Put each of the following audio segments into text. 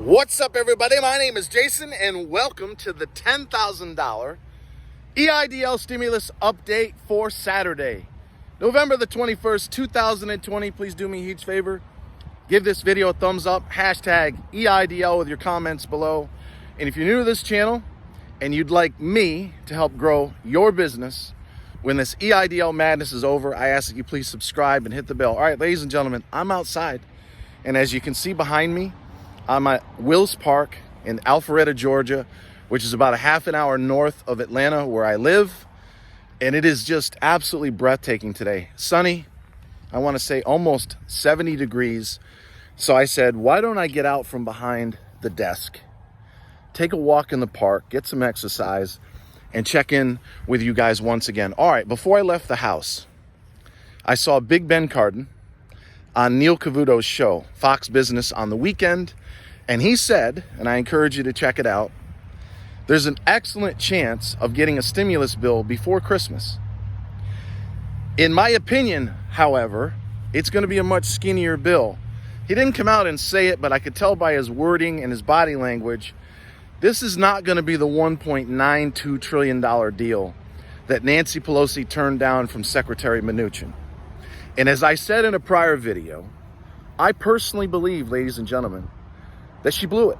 What's up, everybody? My name is Jason, and welcome to the $10,000 EIDL stimulus update for Saturday, November the 21st, 2020. Please do me a huge favor. Give this video a thumbs up, hashtag EIDL with your comments below. And if you're new to this channel and you'd like me to help grow your business when this EIDL madness is over, I ask that you please subscribe and hit the bell. All right, ladies and gentlemen, I'm outside. And as you can see behind me, I'm at Wills Park in Alpharetta, Georgia, which is about a half an hour north of Atlanta, where I live. And it is just absolutely breathtaking today. Sunny, I want to say almost 70 degrees. So I said, why don't I get out from behind the desk, take a walk in the park, get some exercise, and check in with you guys once again. All right, before I left the house, I saw Big Ben CARDIN on Neil CAVUTO's show, Fox Business, on the weekend. And he said, and I encourage you to check it out, there's an excellent chance of getting a stimulus bill before Christmas. In my opinion, however, it's going to be a much skinnier bill. He didn't come out and say it, but I could tell by his wording and his body language, this is not going to be the $1.92 trillion deal that Nancy Pelosi turned down from Secretary Mnuchin. And as I said in a prior video, I personally believe, ladies and gentlemen, that she blew it.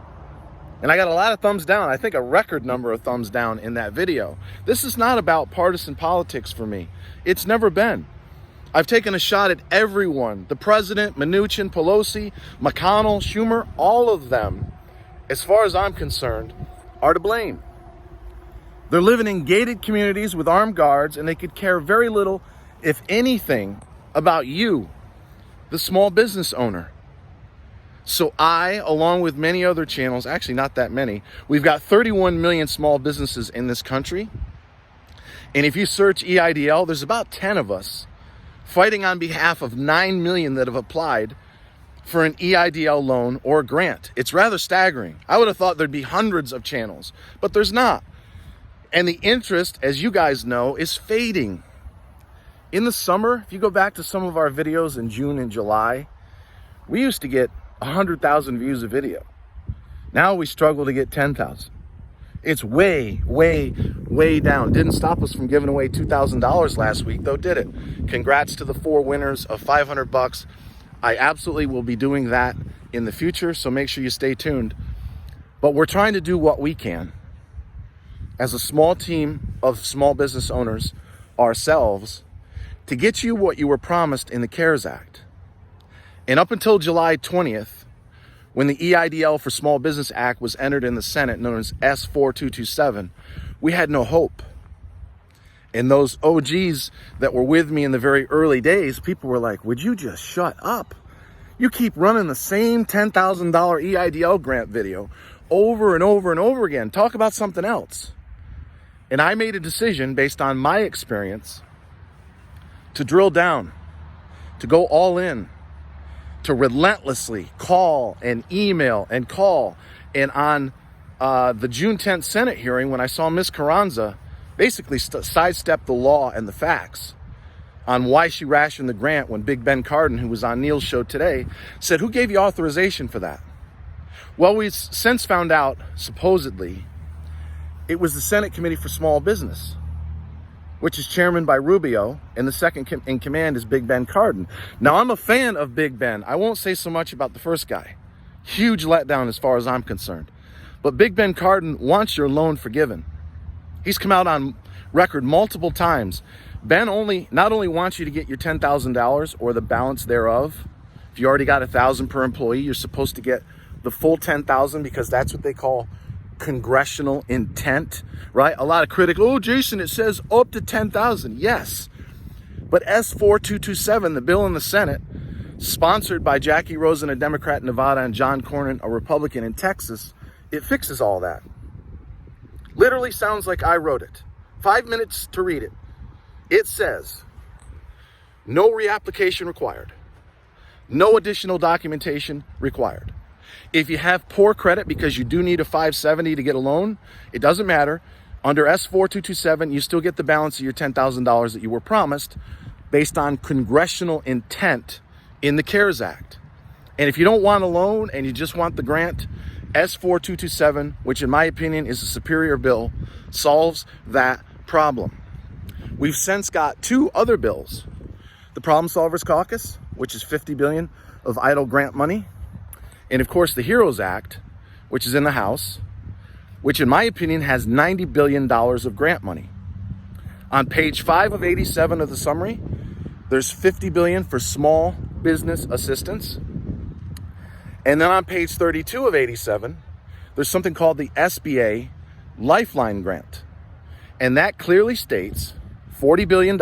And I got a lot of thumbs down. I think a record number of thumbs down in that video. This is not about partisan politics for me. It's never been. I've taken a shot at everyone. The president, Mnuchin, Pelosi, McConnell, Schumer, all of them, as far as I'm concerned, are to blame. They're living in gated communities with armed guards, and they could care very little, if anything, about you, the small business owner. So I, along with many other channels, actually not that many, we've got 31 million small businesses in this country. And if you search EIDL, there's about 10 of us fighting on behalf of 9 million that have applied for an EIDL loan or grant. It's rather staggering. I would have thought there'd be hundreds of channels, but there's not. And the interest, as you guys know, is fading. In the summer, if you go back to some of our videos in June and July, we used to get 100,000 views a video. Now we struggle to get 10,000. It's way, way, way down. Didn't stop us from giving away $2,000 last week, though, did it? Congrats to the 4 winners of $500. I absolutely will be doing that in the future, so make sure you stay tuned. But we're trying to do what we can as a small team of small business owners ourselves to get you what you were promised in the CARES Act. And up until July 20th, when the EIDL for Small Business Act was entered in the Senate, known as S4227, we had no hope. And those OGs that were with me in the very early days, people were like, would you just shut up? You keep running the same $10,000 EIDL grant video over and over and over again. Talk about something else. And I made a decision based on my experience to drill down, to go all in, to relentlessly call and email and call. And on the June 10th Senate hearing, when I saw Ms. Carranza basically sidestep the law and the facts on why she rationed the grant, when Big Ben CARDIN, who was on Neil's show today, said, who gave you authorization for that? Well, we've since found out, supposedly, it was the Senate Committee for Small Business, which is chairman by Rubio, and the second in command is Big Ben CARDIN. Now, I'm a fan of Big Ben. I won't say so much about the first guy. Huge letdown as far as I'm concerned. But Big Ben CARDIN wants your loan forgiven. He's come out on record multiple times. Ben not only wants you to get your $10,000 or the balance thereof. If you already got $1,000 per employee, you're supposed to get the full $10,000, because that's what they call congressional intent, right? A lot of critics, oh, Jason, it says up to 10,000. Yes, but S4227, the bill in the Senate, sponsored by Jackie Rosen, a Democrat in Nevada, and John Cornyn, a Republican in Texas, it fixes all that. Literally sounds like I wrote it. 5 minutes to read it. It says, no reapplication required. No additional documentation required. If you have poor credit, because you do need a 570 to get a loan, it doesn't matter. Under S4227, you still get the balance of your $10,000 that you were promised based on congressional intent in the CARES Act. And if you don't want a loan and you just want the grant, S4227, which in my opinion is a superior bill, solves that problem. We've since got two other bills. The Problem Solvers Caucus, which is $50 billion of EIDL grant money. And of course the HEROES Act, which is in the House, which in my opinion has $90 billion of grant money. On page 5 of 87 of the summary, there's $50 billion for small business assistance. And then on page 32 of 87, there's something called the SBA Lifeline Grant. And that clearly states $40 billion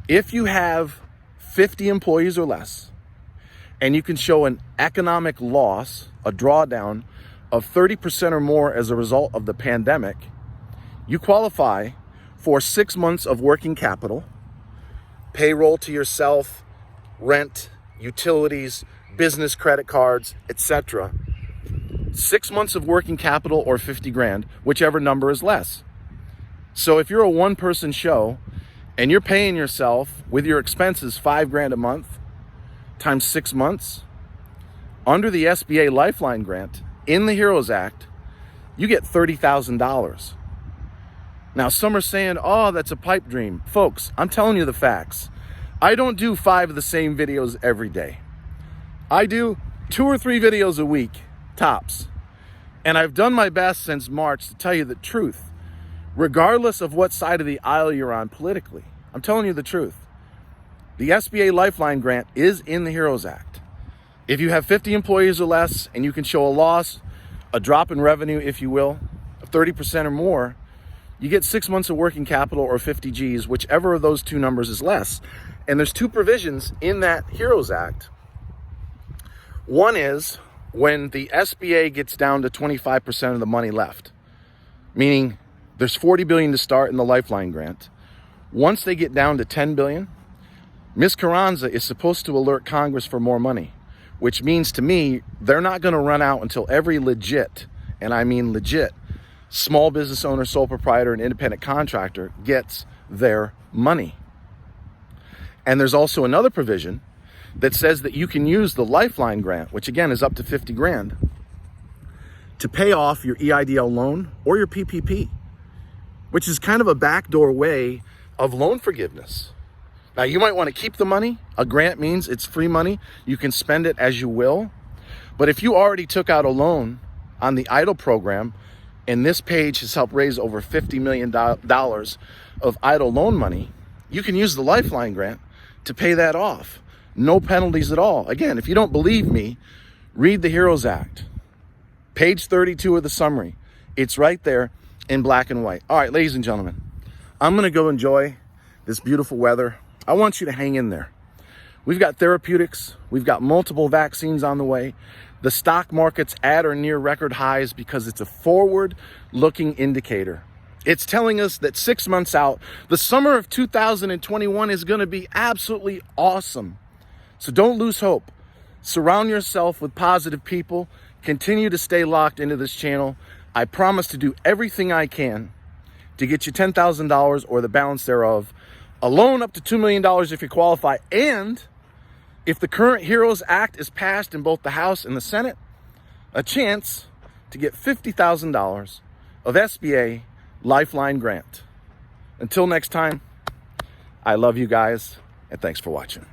if you have 50 employees or less, and you can show an economic loss, a drawdown of 30% or more as a result of the pandemic, you qualify for 6 months of working capital, payroll to yourself, rent, utilities, business credit cards, etc. 6 months of working capital or 50 grand, whichever number is less. So if you're a one-person show and you're paying yourself with your expenses 5 grand a month times 6 months, under the SBA Lifeline Grant in the HEROES Act, you get $30,000. Now some are saying, oh, that's a pipe dream. Folks, I'm telling you the facts. I don't do 5 of the same videos every day. I do 2 or 3 videos a week, tops. And I've done my best since March to tell you the truth, regardless of what side of the aisle you're on politically. I'm telling you the truth. The SBA Lifeline Grant is in the HEROES Act. If you have 50 employees or less and you can show a loss, a drop in revenue, if you will, of 30% or more, you get 6 months of working capital or 50 Gs, whichever of those two numbers is less. And there's 2 provisions in that HEROES Act. One is when the SBA gets down to 25% of the money left, meaning there's $40 billion to start in the Lifeline Grant. Once they get down to $10 billion, Ms. Carranza is supposed to alert Congress for more money, which means to me, they're not going to run out until every legit, and I mean legit, small business owner, sole proprietor, and independent contractor gets their money. And there's also another provision that says that you can use the Lifeline Grant, which again is up to 50 grand, to pay off your EIDL loan or your PPP, which is kind of a backdoor way of loan forgiveness. Now you might want to keep the money. A grant means it's free money. You can spend it as you will. But if you already took out a loan on the EIDL program, and this page has helped raise over $50 million of EIDL loan money, you can use the Lifeline Grant to pay that off. No penalties at all. Again, if you don't believe me, read the HEROES Act. Page 32 of the summary. It's right there in black and white. All right, ladies and gentlemen, I'm going to go enjoy this beautiful weather. I want you to hang in there. We've got therapeutics. We've got multiple vaccines on the way. The stock market's at or near record highs because it's a forward-looking indicator. It's telling us that 6 months out, the summer of 2021 is going to be absolutely awesome. So don't lose hope. Surround yourself with positive people. Continue to stay locked into this channel. I promise to do everything I can to get you $10,000 or the balance thereof, a loan up to $2 million if you qualify, and if the current HEROES Act is passed in both the House and the Senate, a chance to get $50,000 of SBA Lifeline Grant. Until next time, I love you guys, and thanks for watching.